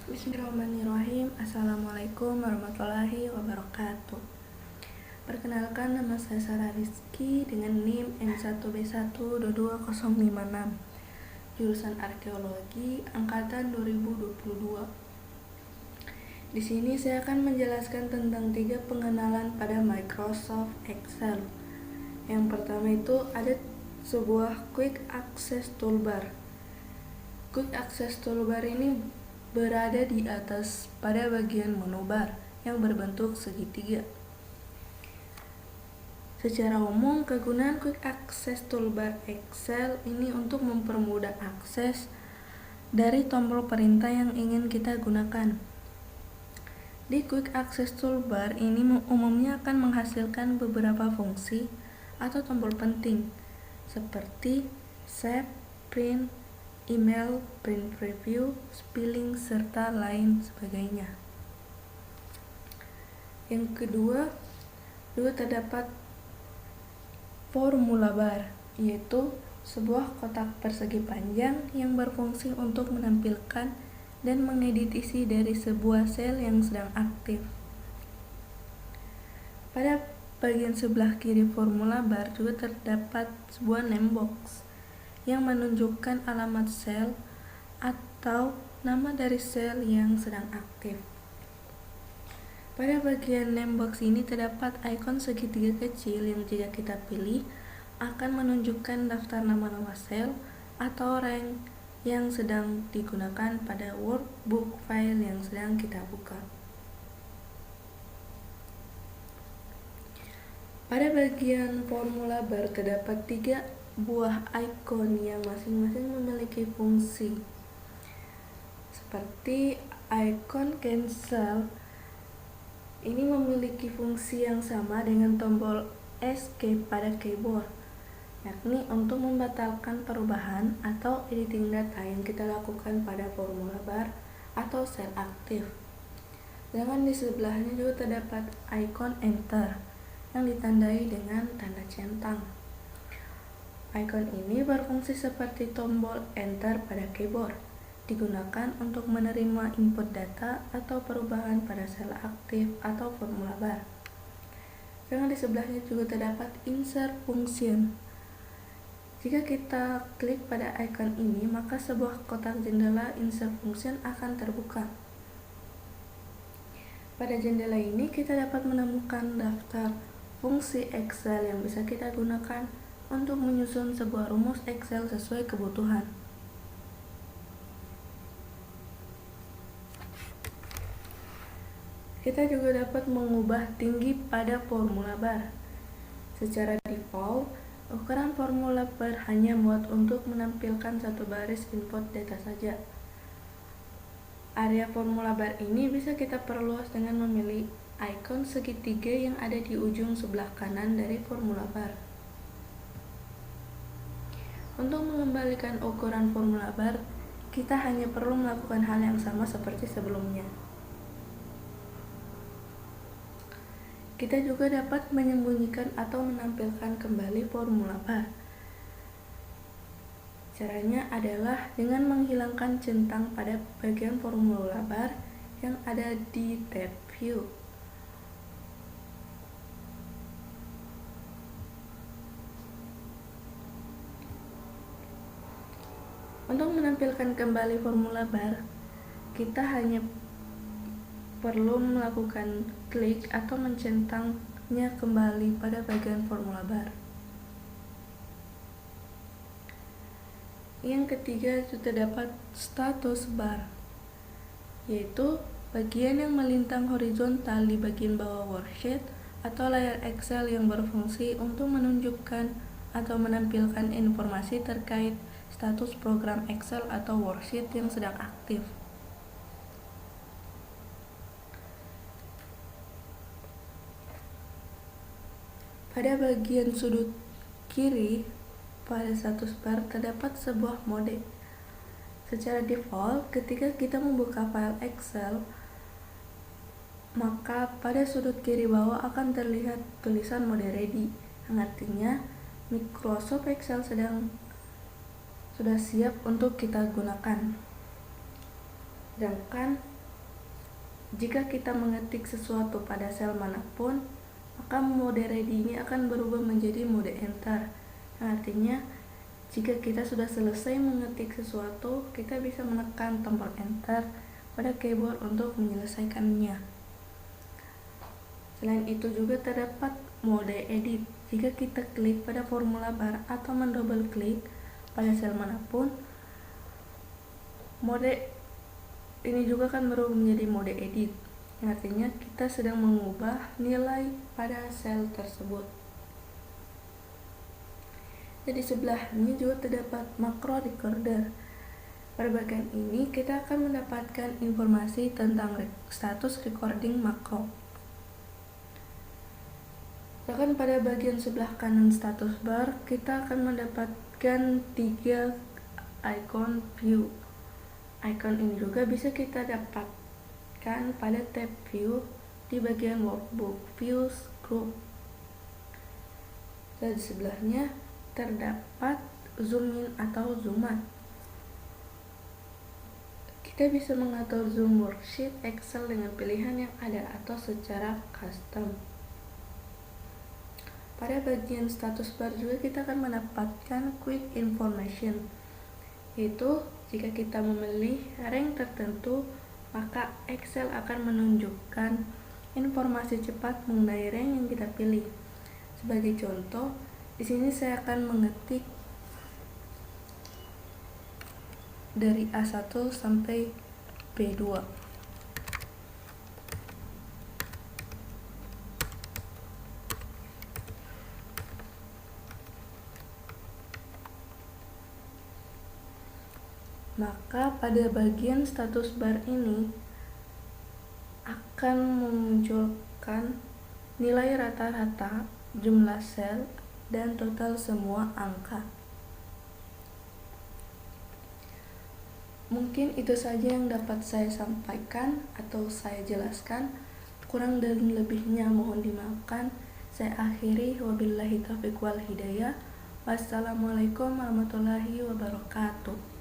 Bismillahirrahmanirrahim. Assalamualaikum warahmatullahi wabarakatuh. Perkenalkan, nama saya Sarah Rizky dengan NIM N1B1222056, jurusan Arkeologi angkatan 2022. Di sini saya akan menjelaskan tentang 3 pengenalan pada Microsoft Excel. Yang pertama itu ada sebuah Quick Access Toolbar. Quick Access Toolbar ini berada di atas pada bagian menu bar yang berbentuk segitiga. Secara umum, kegunaan Quick Access Toolbar Excel ini untuk mempermudah akses dari tombol perintah yang ingin kita gunakan. Di Quick Access Toolbar ini umumnya akan menghasilkan beberapa fungsi atau tombol penting seperti save, print, email, print preview, spelling, serta lain sebagainya. Yang kedua terdapat formula bar, yaitu sebuah kotak persegi panjang yang berfungsi untuk menampilkan dan mengedit isi dari sebuah sel yang sedang aktif. Pada bagian sebelah kiri formula bar juga terdapat sebuah name box yang menunjukkan alamat sel atau nama dari sel yang sedang aktif. Pada bagian name box ini terdapat ikon segitiga kecil yang jika kita pilih akan menunjukkan daftar nama-nama sel atau rank yang sedang digunakan pada workbook file yang sedang kita buka. Pada bagian formula bar terdapat 3 buah ikon yang masing-masing memiliki fungsi. Seperti ikon cancel ini memiliki fungsi yang sama dengan tombol escape pada keyboard, yakni untuk membatalkan perubahan atau editing data yang kita lakukan pada formula bar atau sel aktif. Sedangkan di sebelahnya juga terdapat ikon enter yang ditandai dengan tanda centang. Ikon ini berfungsi seperti tombol enter pada keyboard, digunakan untuk menerima input data atau perubahan pada sel aktif atau formula bar. Sedangkan di sebelahnya juga terdapat insert function. Jika kita klik pada ikon ini, maka sebuah kotak jendela insert function akan terbuka. Pada jendela ini kita dapat menemukan daftar fungsi Excel yang bisa kita gunakan untuk menyusun sebuah rumus Excel sesuai kebutuhan. Kita juga dapat mengubah tinggi pada formula bar. Secara default, ukuran formula bar hanya muat untuk menampilkan satu baris input data saja. Area formula bar ini bisa kita perluas dengan memilih ikon segitiga yang ada di ujung sebelah kanan dari formula bar. Untuk mengembalikan ukuran formula bar, kita hanya perlu melakukan hal yang sama seperti sebelumnya. Kita juga dapat menyembunyikan atau menampilkan kembali formula bar. Caranya adalah dengan menghilangkan centang pada bagian formula bar yang ada di tab View. Untuk menampilkan kembali formula bar, kita hanya perlu melakukan klik atau mencentangnya kembali pada bagian formula bar. Yang ketiga itu terdapat status bar, yaitu bagian yang melintang horizontal di bagian bawah worksheet atau layar Excel yang berfungsi untuk menunjukkan atau menampilkan informasi terkait status program Excel atau worksheet yang sedang aktif. Pada bagian sudut kiri pada status bar terdapat sebuah mode. Secara default, ketika kita membuka file Excel, maka pada sudut kiri bawah akan terlihat tulisan mode ready, yang artinya Microsoft Excel sudah siap untuk kita gunakan. Sedangkan jika kita mengetik sesuatu pada sel manapun, maka mode ready ini akan berubah menjadi mode enter. Artinya, jika kita sudah selesai mengetik sesuatu, kita bisa menekan tombol enter pada keyboard untuk menyelesaikannya. Selain itu juga terdapat mode edit. Jika kita klik pada formula bar atau mendouble klik pada sel manapun, mode ini juga akan berubah menjadi mode edit, yang artinya kita sedang mengubah nilai pada sel tersebut. Jadi sebelahnya juga terdapat macro recorder. Pada bagian ini kita akan mendapatkan informasi tentang status recording makro. Sedangkan pada bagian sebelah kanan status bar, kita akan mendapatkan 3 icon view. Icon ini juga bisa kita dapatkan pada tab view di bagian workbook, views, group. Dan di sebelahnya terdapat zoom in atau zoom out. Kita bisa mengatur zoom worksheet Excel dengan pilihan yang ada atau secara custom. Pada bagian status bar juga kita akan mendapatkan quick information, yaitu jika kita memilih rank tertentu, maka Excel akan menunjukkan informasi cepat mengenai rank yang kita pilih. Sebagai contoh, di sini saya akan mengetik dari A1 sampai B2. Maka pada bagian status bar ini akan memunculkan nilai rata-rata, jumlah sel, dan total semua angka. Mungkin itu saja yang dapat saya sampaikan atau saya jelaskan. Kurang dan lebihnya mohon dimaafkan. Saya akhiri, wabillahi taufiq wal hidayah. Wassalamualaikum warahmatullahi wabarakatuh.